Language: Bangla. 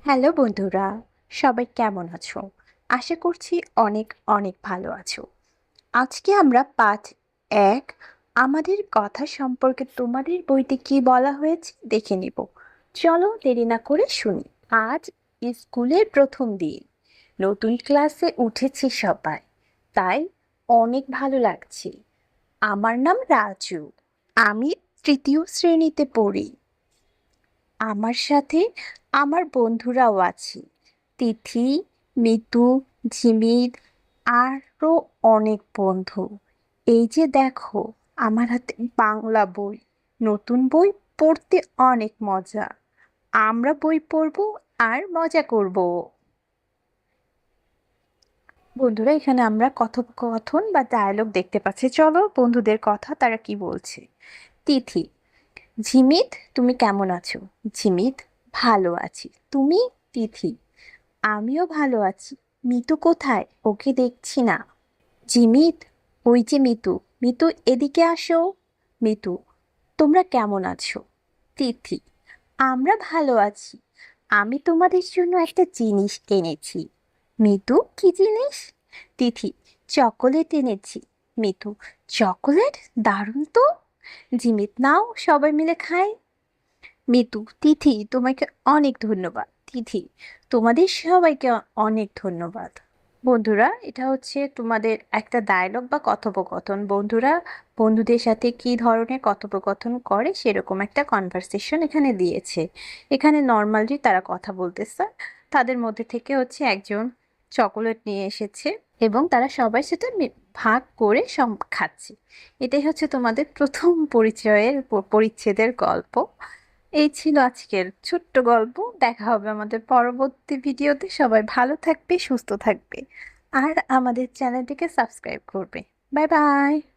হ্যালো বন্ধুরা, সবাই কেমন আছো? আশা করছি অনেক অনেক ভালো আছো। আজকে আমরা পাঠ ১ আমাদের কথা সম্পর্কে তোমাদের বইতে কি বলা হয়েছে দেখে নিব। চলো দেরি না করে শুনি। আজ স্কুলের প্রথম দিন, নতুন ক্লাসে উঠেছি সবাই, তাই অনেক ভালো লাগছে। আমার নাম রাজু, আমি তৃতীয় শ্রেণীতে পড়ি। আমার সাথে আমার বন্ধুরাও আছে, তিথি, মিতু, ঝিমির, আরও অনেক বন্ধু। এই যে দেখো, আমার হাতে বাংলা বই। নতুন বই পড়তে অনেক মজা। আমরা বই পড়ব আর মজা করব। বন্ধুরা, এখানে আমরা কথোপকথন বা ডায়ালগ দেখতে পাচ্ছি। চলো বন্ধুদের কথা, তারা কি বলছে। তিথি: ঝিমিত, তুমি কেমন আছো? ঝিমিত: ভালো আছি। তুমি? তিথি: আমিও ভালো আছি। মিতু কোথায়? ওকে দেখছি না। জিমিত: ওই যে মিতু। মিতু, এদিকে আসো। মিতু: তোমরা কেমন আছো? তিথি: আমরা ভালো আছি। আমি তোমাদের জন্য একটা জিনিস এনেছি। মিতু: কি জিনিস? তিথি: চকোলেট এনেছি। মিতু: চকোলেট? দারুণ তো। জিমিত: নাও, সবাই মিলে খাই। মিতু: তিথি, তোমাকে অনেক ধন্যবাদ। তিথি: তোমাদের সবাইকে অনেক ধন্যবাদ। বন্ধুরা, এটা হচ্ছে তোমাদের একটা ডায়লগ বা কথোপকথন। বন্ধুরা বন্ধুদের সাথে কি ধরনের কথোপকথন করে সেরকম একটা কনভারসেশন এখানে দিয়েছে। এখানে নর্মালি তারা কথা বলতেছে, তাদের মধ্যে থেকে হচ্ছে একজন চকোলেট নিয়ে এসেছে এবং তারা সবাই সেটা ভাগ করে খাচ্ছে। এটাই হচ্ছে তোমাদের প্রথম পরিচয়ের পরিচ্ছেদের গল্প। এই ছিল আজকের ছোট্ট গল্প। দেখা হবে আমাদের পরবর্তী ভিডিওতে। সবাই ভালো থাকবে, সুস্থ থাকবে, আর আমাদের চ্যানেলটিকে সাবস্ক্রাইব করবে। Bye bye.